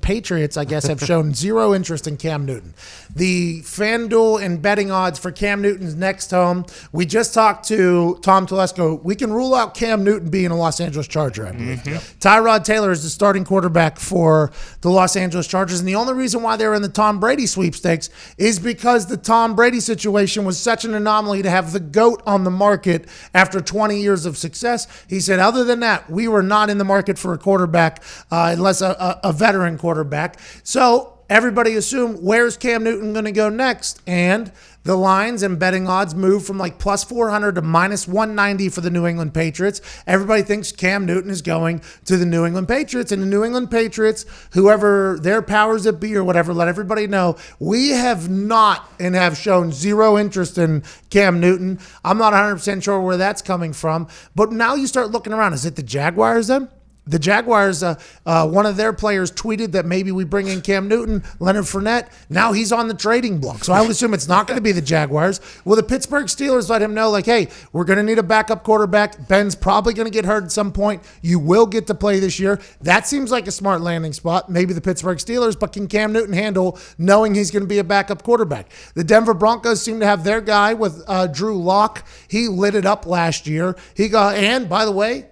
Patriots, I guess, have shown zero interest in Cam Newton. The FanDuel and betting odds for Cam Newton's next home, we just talked to Tom Telesco. We can rule out Cam Newton being a Los Angeles Charger, I believe. Mm-hmm. Tyrod Taylor is the starting quarterback for the Los Angeles Chargers, and the only reason why they're in the Tom Brady sweepstakes is because the Tom Brady situation was such an anomaly to have the GOAT on the market after 20 years of success. He said, other than that, we were not in the market for a quarterback unless a veteran quarterback. So everybody assumed, where's Cam Newton going to go next? And the lines and betting odds move from like plus 400 to minus 190 for the New England Patriots. Everybody thinks Cam Newton is going to the New England Patriots. And the New England Patriots, whoever their powers that be or whatever, let everybody know, we have not and have shown zero interest in Cam Newton. I'm not 100% sure where that's coming from. But now you start looking around. Is it the Jaguars then? The Jaguars, one of their players tweeted that maybe we bring in Cam Newton, Leonard Fournette. Now he's on the trading block. So I would assume it's not going to be the Jaguars. Will the Pittsburgh Steelers let him know, like, hey, we're going to need a backup quarterback. Ben's probably going to get hurt at some point. You will get to play this year. That seems like a smart landing spot. Maybe the Pittsburgh Steelers, but can Cam Newton handle knowing he's going to be a backup quarterback? The Denver Broncos seem to have their guy with Drew Lock. He lit it up last year. And by the way,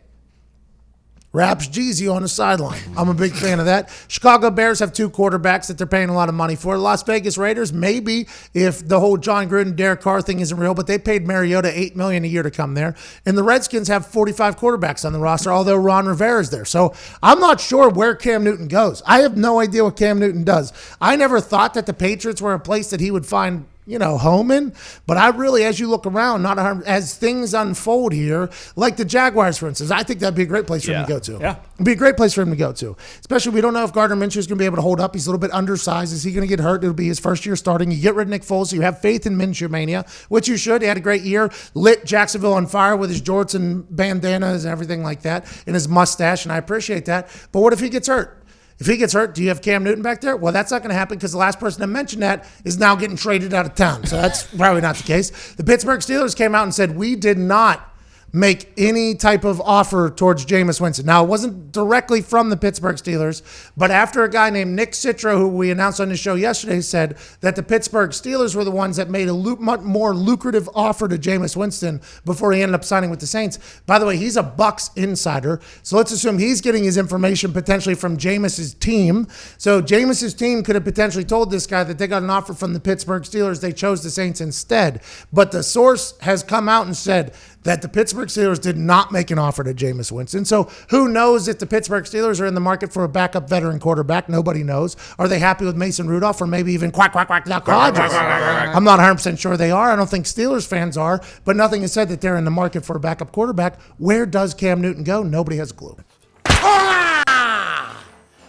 Raps Jeezy on the sideline. I'm a big fan of that. Chicago Bears have two quarterbacks that they're paying a lot of money for. Las Vegas Raiders, maybe if the whole John Gruden, Derek Carr thing isn't real, but they paid Mariota $8 million a year to come there. And the Redskins have 45 quarterbacks on the roster, although Ron Rivera's there. So I'm not sure where Cam Newton goes. I have no idea what Cam Newton does. I never thought that the Patriots were a place that he would find home in. But I really, as you look around, as things unfold here, like the Jaguars, for instance, I think that'd be a great place for him to go to. Yeah. It'd be a great place for him to go to. Especially, we don't know if Gardner Minshew is going to be able to hold up. He's a little bit undersized. Is he going to get hurt? It'll be his first year starting. You get rid of Nick Foles, so you have faith in Minshew mania, which you should. He had a great year. Lit Jacksonville on fire with his jorts and bandanas and everything like that, and his mustache, and I appreciate that. But what if he gets hurt? If he gets hurt, do you have Cam Newton back there? Well, that's not going to happen because the last person to mention that is now getting traded out of town. So that's probably not the case. The Pittsburgh Steelers came out and said, we did not make any type of offer towards Jameis Winston. Now, it wasn't directly from the Pittsburgh Steelers, but after a guy named Nick Citro, who we announced on the show yesterday, said that the Pittsburgh Steelers were the ones that made a much more lucrative offer to Jameis Winston before he ended up signing with the Saints. By the way, he's a Bucs insider, so let's assume he's getting his information potentially from Jameis's team. So Jameis's team could have potentially told this guy that they got an offer from the Pittsburgh Steelers. They chose the Saints instead. But the source has come out and said that the Pittsburgh Steelers did not make an offer to Jameis Winston. So who knows if the Pittsburgh Steelers are in the market for a backup veteran quarterback? Nobody knows. Are they happy with Mason Rudolph or maybe even Duck Hodges? I'm not 100% sure they are. I don't think Steelers fans are, but nothing is said that they're in the market for a backup quarterback. Where does Cam Newton go? Nobody has a clue.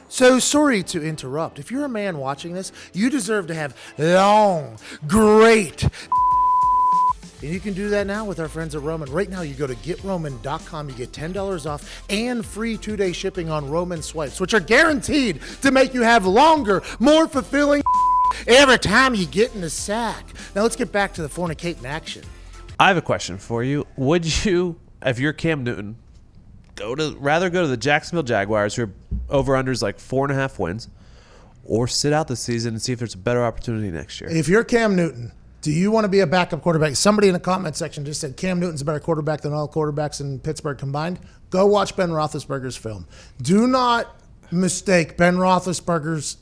So sorry to interrupt. If you're a man watching this, you deserve to have long, great. And you can do that now with our friends at Roman. Right now, you go to GetRoman.com. You get $10 off and free 2-day shipping on Roman swipes, which are guaranteed to make you have longer, more fulfilling every time you get in the sack. Now, let's get back to the fornicating action. I have a question for you. Would you, if you're Cam Newton, rather go to the Jacksonville Jaguars, who are over-unders like 4.5 wins, or sit out the season and see if there's a better opportunity next year? If you're Cam Newton, do you want to be a backup quarterback? Somebody in the comment section just said Cam Newton's a better quarterback than all quarterbacks in Pittsburgh combined. Go watch Ben Roethlisberger's film. Do not mistake Ben Roethlisberger's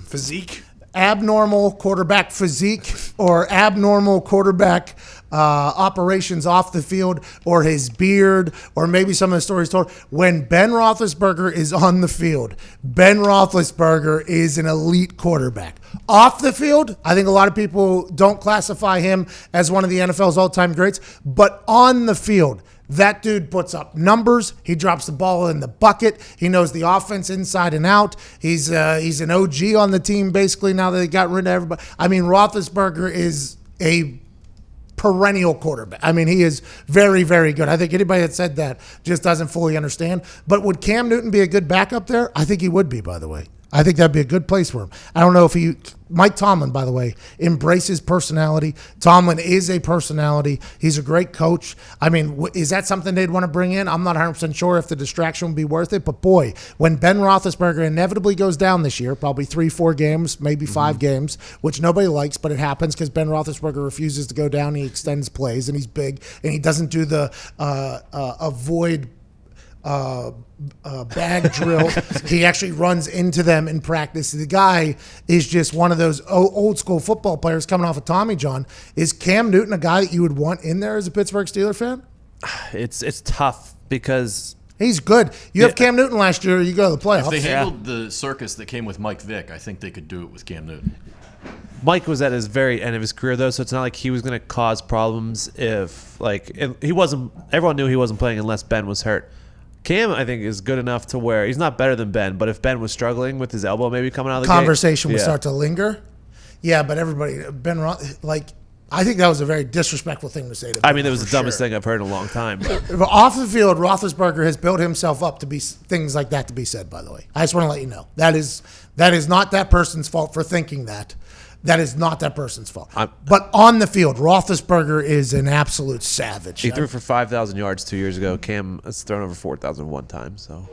physique, abnormal quarterback physique, or abnormal quarterback operations off the field, or his beard, or maybe some of the stories told. When Ben Roethlisberger is on the field, Ben Roethlisberger is an elite quarterback. Off the field, I think a lot of people don't classify him as one of the NFL's all-time greats, but on the field, that dude puts up numbers. He drops the ball in the bucket. He knows the offense inside and out. He's an OG on the team basically now that they got rid of everybody. I mean, Roethlisberger is a perennial quarterback. I mean, he is very, very good. I think anybody that said that just doesn't fully understand. But would Cam Newton be a good backup there? I think he would be, by the way. I think that'd be a good place for him. I don't know if Mike Tomlin, by the way, embraces personality. Tomlin is a personality. He's a great coach. I mean, is that something they'd want to bring in? I'm not 100% sure if the distraction would be worth it. But boy, when Ben Roethlisberger inevitably goes down this year, probably 3-4 games, maybe 5 games, which nobody likes, but it happens because Ben Roethlisberger refuses to go down. He extends plays, and he's big, and he doesn't do the avoid bag drill. He actually runs into them in practice. The guy is just one of those old school football players coming off of Tommy John. Is Cam Newton a guy that you would want in there as a Pittsburgh Steelers fan? It's tough because he's good. You have Cam Newton last year, you go to the playoffs. If they handled the circus that came with Mike Vick, I think they could do it with Cam Newton. Mike was at his very end of his career, though, so it's not like he was going to cause problems if he wasn't. Everyone knew he wasn't playing unless Ben was hurt. Cam, I think, is good enough to where he's not better than Ben, but if Ben was struggling with his elbow maybe coming out of the conversation gate, would start to linger. Yeah, but everybody, I think that was a very disrespectful thing to say to Ben. I mean, it was the dumbest thing I've heard in a long time. Off the field, Roethlisberger has built himself up to be things like that to be said, by the way. I just want to let you know. That is not that person's fault for thinking that. That is not that person's fault. But on the field, Roethlisberger is an absolute savage. He threw for 5,000 yards 2 years ago. Cam has thrown over 4,000 one time. So